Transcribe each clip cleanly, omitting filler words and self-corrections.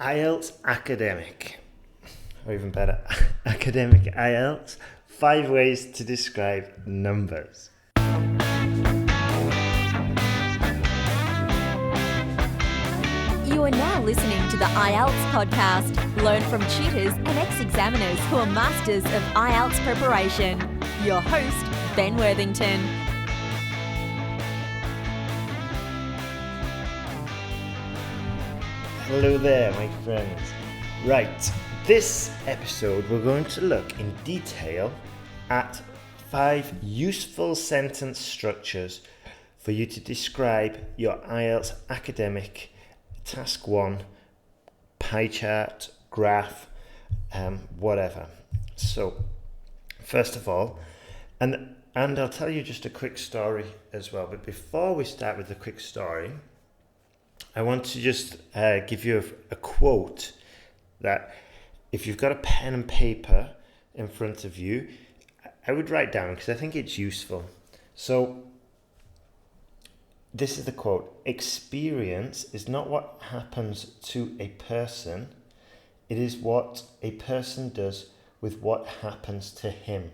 IELTS Academic, or even better, Academic IELTS, 5 ways to describe numbers. You are now listening to the IELTS podcast. Learn from tutors and ex-examiners who are masters of IELTS preparation. Your host, Ben Worthington. Hello there, my friends. Right, this episode we're going to look in detail at 5 useful sentence structures for you to describe your IELTS Academic Task 1 pie chart, graph, whatever. So, first of all, and I'll tell you just a quick story as well, but before we start with the quick story, I want to just give you a quote that if you've got a pen and paper in front of you, I would write down because I think it's useful. So this is the quote: "Experience is not what happens to a person, it is what a person does with what happens to him."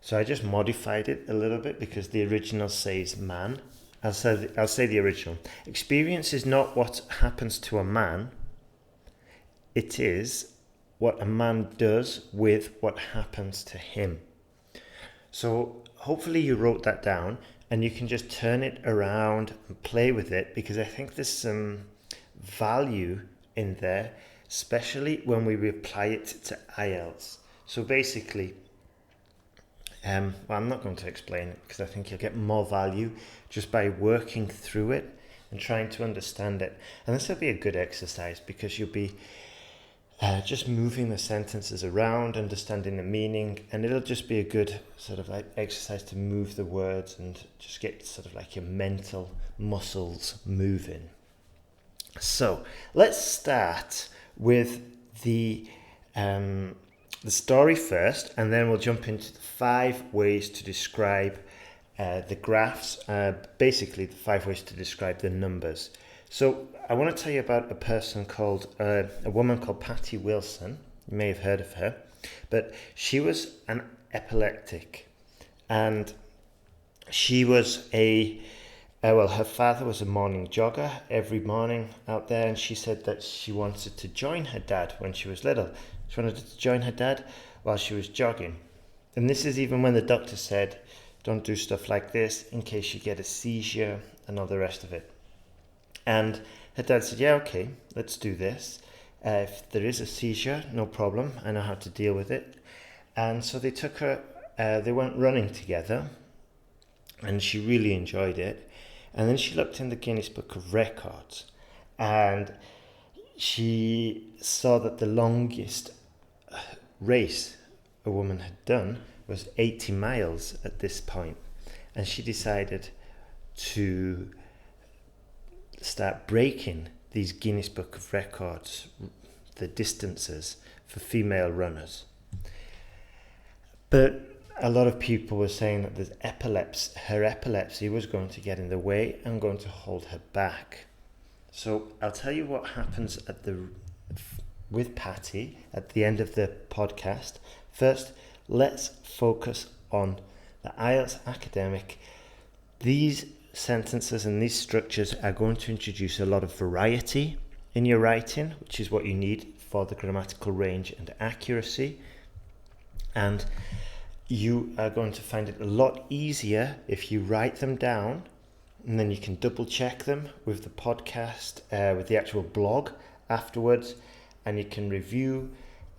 So I just modified it a little bit because the original says man. I'll say the original. Experience is not what happens to a man, it is what a man does with what happens to him. So hopefully you wrote that down and you can just turn it around and play with it, because I think there's some value in there, especially when we apply it to IELTS. So basically, well, I'm not going to explain it because I think you'll get more value just by working through it and trying to understand it. And this will be a good exercise because you'll be just moving the sentences around, understanding the meaning, and it'll just be a good sort of like exercise to move the words and just get sort of like your mental muscles moving. So let's start with the story first, and then we'll jump into the 5 ways to describe the graphs, basically the 5 ways to describe the numbers. So I want to tell you about a woman called Patty Wilson. You may have heard of her, but she was an epileptic, and she was her father was a morning jogger every morning out there, and she said that she wanted to join her dad when she was little. She wanted to join her dad while she was jogging. And this is even when the doctor said, don't do stuff like this in case you get a seizure and all the rest of it. And her dad said, yeah, okay, let's do this. If there is a seizure, no problem. I know how to deal with it. And so they took her, they went running together, and she really enjoyed it. And then she looked in the Guinness Book of Records, and she saw that the longest race a woman had done was 80 miles at this point, and she decided to start breaking these Guinness Book of Records, the distances for female runners. But a lot of people were saying that her epilepsy was going to get in the way and going to hold her back. So I'll tell you what happens with Patty at the end of the podcast. First, let's focus on the IELTS Academic. These sentences and these structures are going to introduce a lot of variety in your writing, which is what you need for the grammatical range and accuracy. And you are going to find it a lot easier if you write them down, and then you can double check them with the podcast, with the actual blog afterwards, and you can review,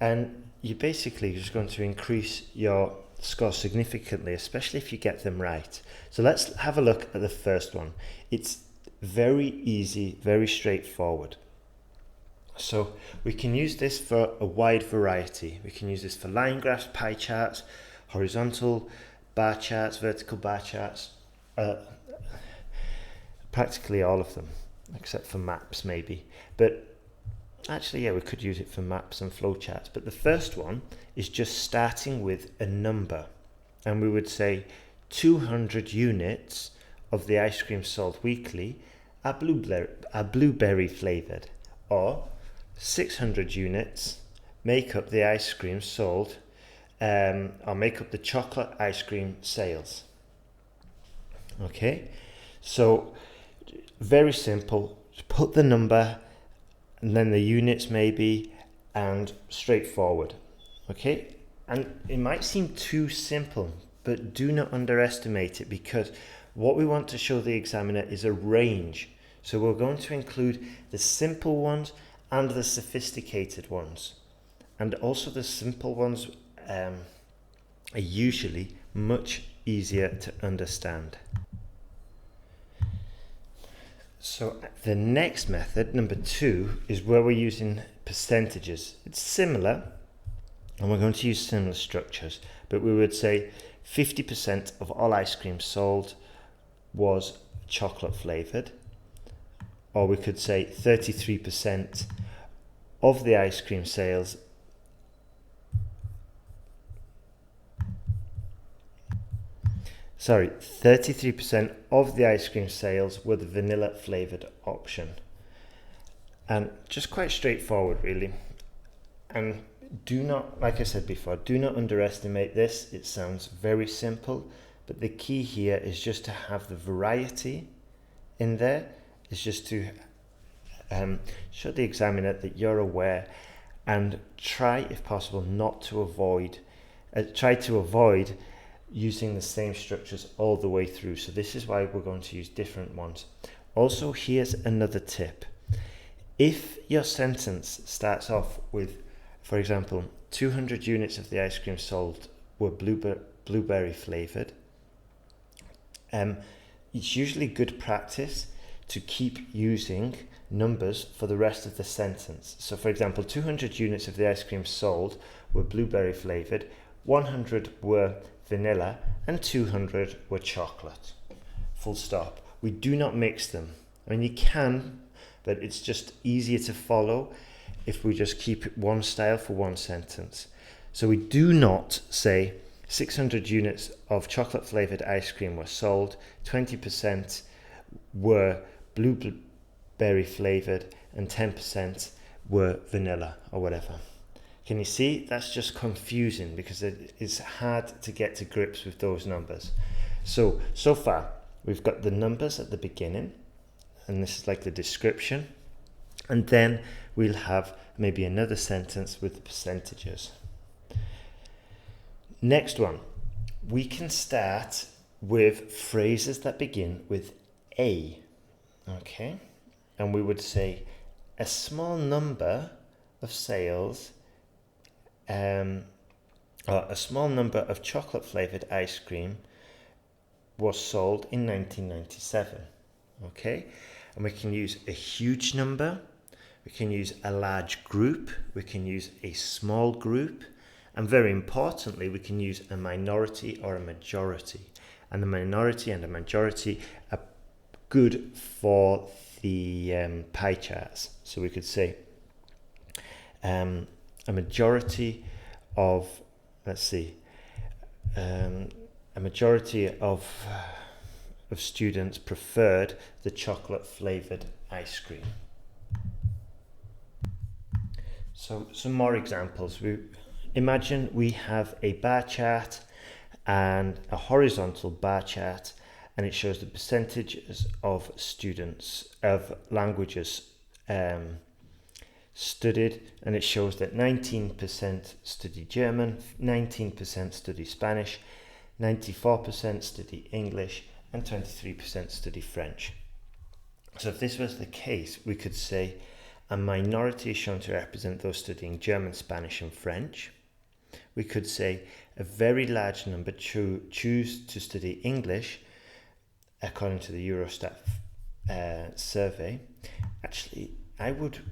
and you're basically just going to increase your score significantly, especially if you get them right. So let's have a look at the first one. It's very easy, very straightforward. So we can use this for a wide variety. We can use this for line graphs, pie charts, horizontal bar charts, vertical bar charts, practically all of them, except for maps maybe. But actually, yeah, we could use it for maps and flowcharts. But the first one is just starting with a number. And we would say 200 units of the ice cream sold weekly are blueberry flavoured, or 600 units make up the ice cream sold, or make up the chocolate ice cream sales. Okay, so very simple. Put the number and then the units maybe, and straightforward. Okay, and it might seem too simple, but do not underestimate it, because what we want to show the examiner is a range. So we're going to include the simple ones and the sophisticated ones. And also the simple ones are usually much easier to understand. So the next method, number 2, is where we're using percentages. It's similar, and we're going to use similar structures, but we would say 50% of all ice cream sold was chocolate flavoured, or we could say 33% of the ice cream sales Sorry, 33% of the ice cream sales were the vanilla flavoured option. And just quite straightforward, really. And do not, like I said before, do not underestimate this. It sounds very simple, but the key here is just to have the variety in there. It's just to show the examiner that you're aware, and try, if possible, try to avoid using the same structures all the way through. So this is why we're going to use different ones. Also, here's another tip. If your sentence starts off with, for example, 200 units of the ice cream sold were blueberry flavoured, it's usually good practice to keep using numbers for the rest of the sentence. So for example, 200 units of the ice cream sold were blueberry flavoured, 100 were vanilla, and 200 were chocolate. Full stop. We do not mix them. I mean, you can, but it's just easier to follow if we just keep it one style for one sentence. So we do not say 600 units of chocolate flavoured ice cream were sold, 20% were blueberry flavoured, and 10% were vanilla, or whatever. Can you see? That's just confusing, because it is hard to get to grips with those numbers. So far, we've got the numbers at the beginning, and this is like the description. And then we'll have maybe another sentence with the percentages. Next one, we can start with phrases that begin with A. Okay? And we would say, a small number of sales, or a small number of chocolate flavoured ice cream was sold in 1997. Okay? And we can use a huge number, we can use a large group, we can use a small group, and very importantly, we can use a minority or a majority. And the minority and the majority are good for the pie charts. So we could say a majority of, a majority of students preferred the chocolate flavoured ice cream. So some more examples. Imagine we have a bar chart and a horizontal bar chart, and it shows the percentages of students of languages studied, and it shows that 19% study German, 19% study Spanish, 94% study English, and 23% study French. So if this was the case, we could say a minority is shown to represent those studying German, Spanish, and French. We could say a very large number choose to study English, according to the Eurostat survey. Actually,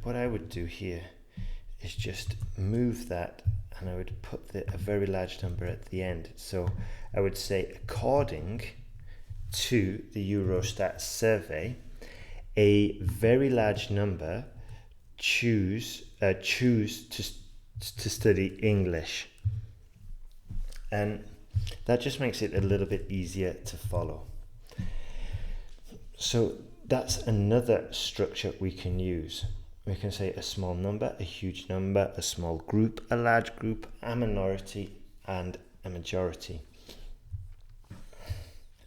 what I would do here is just move that, and I would put a very large number at the end. So I would say, according to the Eurostat survey, a very large number choose to study English. And that just makes it a little bit easier to follow. So that's another structure we can use. We can say a small number, a huge number, a small group, a large group, a minority, and a majority.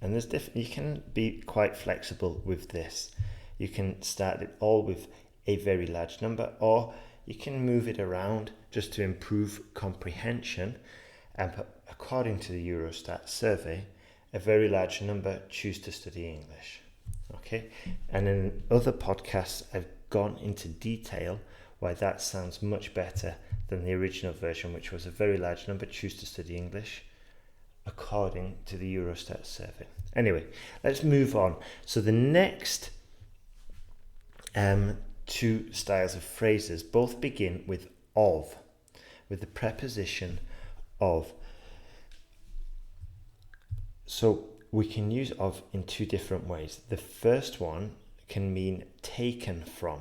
And you can be quite flexible with this. You can start it all with a very large number, or you can move it around just to improve comprehension. And according to the Eurostat survey, a very large number choose to study English. Okay, and in other podcasts, I've gone into detail why that sounds much better than the original version, which was a very large number choose to study English, according to the Eurostat survey. Anyway, let's move on. So the next two styles of phrases both begin with of, with the preposition of. So we can use of in two different ways. The first one can mean taken from.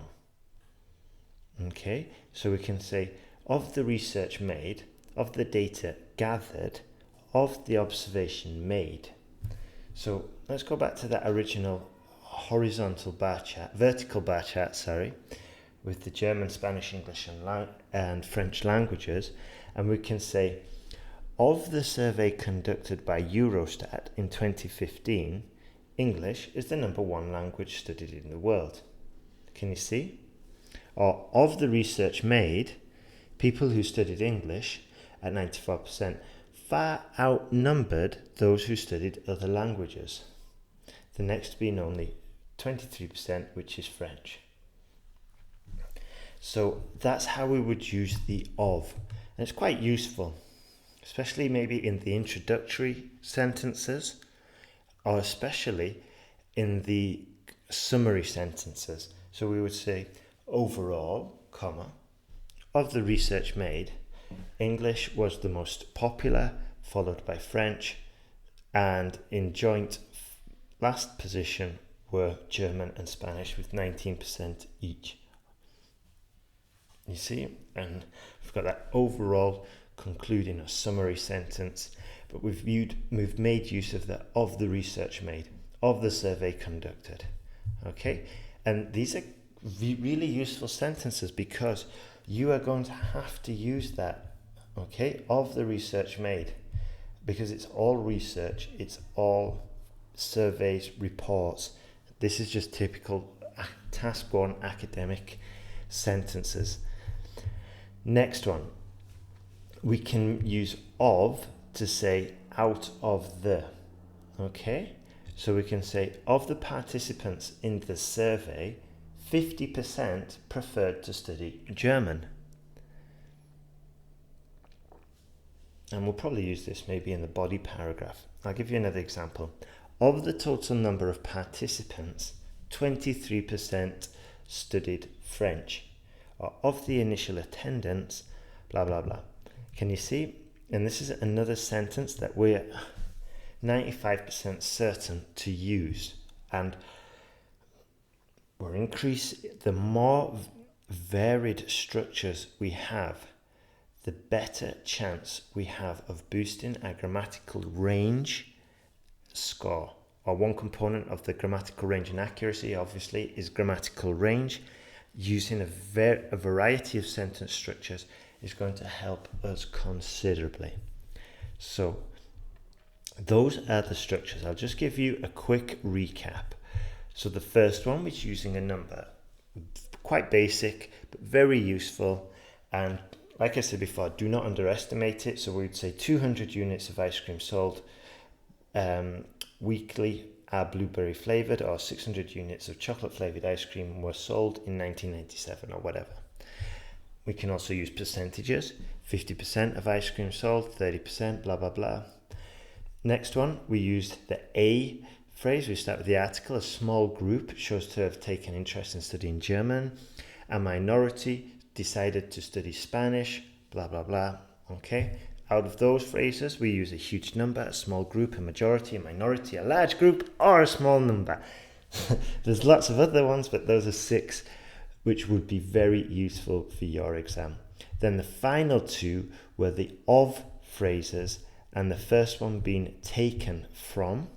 Okay, so we can say of the research made, of the data gathered, of the observation made. So let's go back to that original vertical bar chart, with the German, Spanish, English, and French languages, and we can say, of the survey conducted by Eurostat in 2015, English is the number one language studied in the world. Can you see? Or of the research made, people who studied English at 94% far outnumbered those who studied other languages. The next being only 23%, which is French. So that's how we would use the of. And it's quite useful, especially maybe in the introductory sentences, or especially in the summary sentences. So we would say, overall, of the research made, English was the most popular, followed by French, and in joint last position were German and Spanish with 19% each. You see, and we've got that overall concluding a summary sentence, but we've made use of the research made, of the survey conducted. Okay, and these are really useful sentences because you are going to have to use that, okay, of the research made, because it's all research, it's all surveys, reports. This is just typical task 1 academic sentences. Next one, we can use of to say out of the, okay? So we can say, of the participants in the survey, 50% preferred to study German. And we'll probably use this maybe in the body paragraph. I'll give you another example. Of the total number of participants, 23% studied French. Or of the initial attendance, blah, blah, blah. Can you see? And this is another sentence that we're 95% certain to use. And the more varied structures we have, the better chance we have of boosting our grammatical range score. Or one component of the grammatical range and accuracy, obviously, is grammatical range. Using a variety of sentence structures is going to help us considerably. So those are the structures. I'll just give you a quick recap. So the first one was using a number. Quite basic, but very useful. And like I said before, do not underestimate it. So we'd say 200 units of ice cream sold weekly are blueberry flavoured, or 600 units of chocolate flavoured ice cream were sold in 1997 or whatever. We can also use percentages. 50% of ice cream sold, 30%, blah, blah, blah. Next one, we used the A phrase. We start with the article. A small group shows to have taken interest in studying German. A minority decided to study Spanish, blah, blah, blah. Okay. Out of those phrases, we use a huge number, a small group, a majority, a minority, a large group, or a small number. There's lots of other ones, but those are 6 which would be very useful for your exam. Then the final 2 were the of phrases, and the first one being taken from,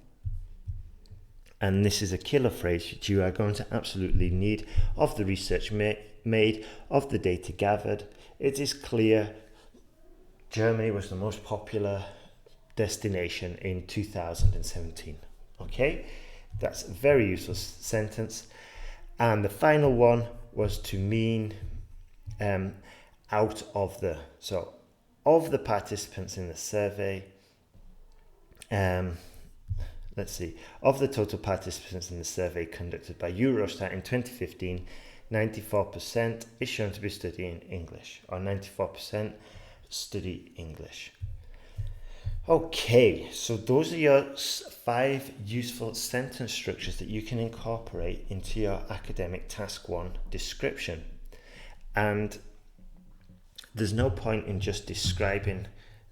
and this is a killer phrase that you are going to absolutely need, of the research made, of the data gathered. It is clear Germany was the most popular destination in 2017. Okay, that's a very useful sentence. And the final one was to mean out of the. So, of the participants in the survey, of the total participants in the survey conducted by Eurostat in 2015, 94% is shown to be studying English, or 94% study English. Okay, so those are your 5 useful sentence structures that you can incorporate into your academic task 1 description. And there's no point in just describing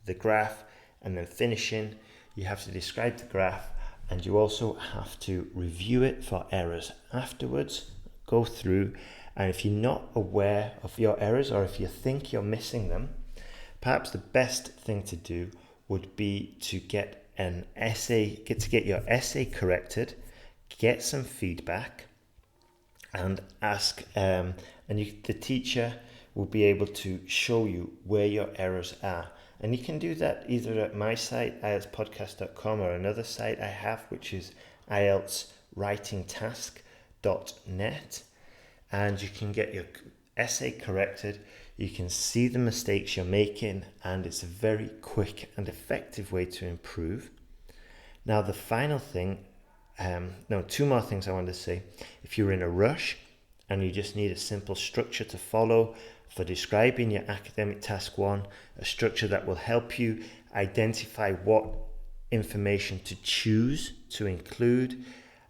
the graph and then finishing. You have to describe the graph, and you also have to review it for errors afterwards, go through, and if you're not aware of your errors, or if you think you're missing them, perhaps the best thing to do would be to get your essay corrected, get some feedback, and ask, the teacher will be able to show you where your errors are. And you can do that either at my site, IELTSPodcast.com, or another site I have, which is IELTS Writing Tasks.net. And you can get your essay corrected. You can see the mistakes you're making, and it's a very quick and effective way to improve. Now, the final thing, 2 more things I want to say. If you're in a rush and you just need a simple structure to follow for describing your academic task 1, a structure that will help you identify what information to choose to include,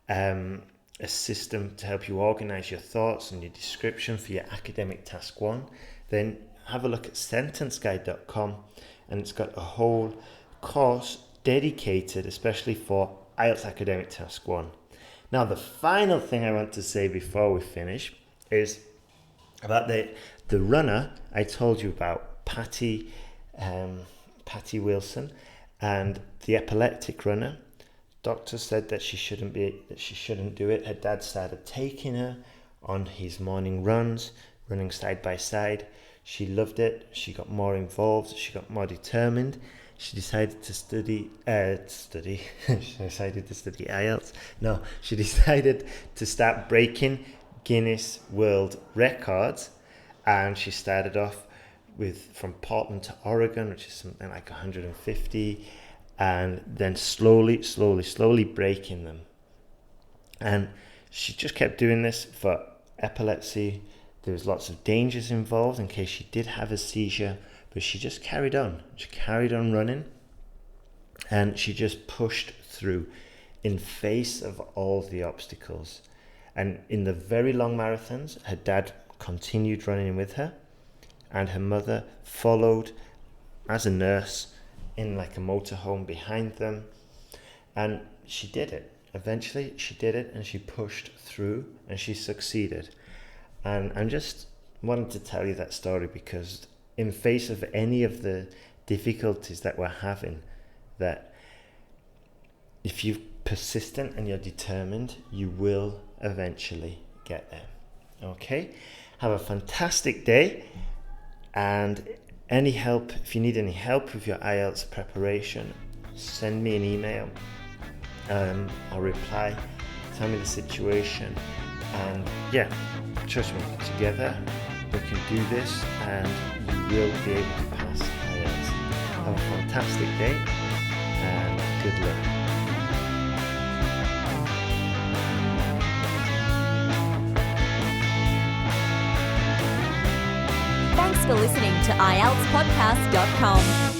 a system to help you organize your thoughts and your description for your academic task 1, then have a look at sentenceguide.com, and it's got a whole course dedicated especially for IELTS academic task 1. Now, the final thing I want to say before we finish is about the runner I told you about, Patty Wilson, and the epileptic runner. Doctor said that she shouldn't do it. Her dad started taking her on his morning runs, running side by side. She loved it. She got more involved. She got more determined. She decided to study. She decided to study IELTS. No, she decided to start breaking Guinness World Records, and she started off from Portland to Oregon, which is something like 150, and then slowly breaking them. And she just kept doing this for epilepsy. There was lots of dangers involved in case she did have a seizure, but she just carried on. She carried on running, and she just pushed through in face of all the obstacles. And in the very long marathons, her dad continued running with her, and her mother followed as a nurse in like a motorhome behind them. And she did it. Eventually she did it, and she pushed through, and she succeeded. And I just wanted to tell you that story because in face of any of the difficulties that we're having, that if you're persistent and you're determined, you will eventually get there. Okay? Have a fantastic day, and if you need any help with your IELTS preparation, send me an email. I'll reply, tell me the situation, and trust me, together we can do this, and you will be able to pass IELTS. Have a fantastic day, and good luck. Thanks for listening to IELTSPodcast.com.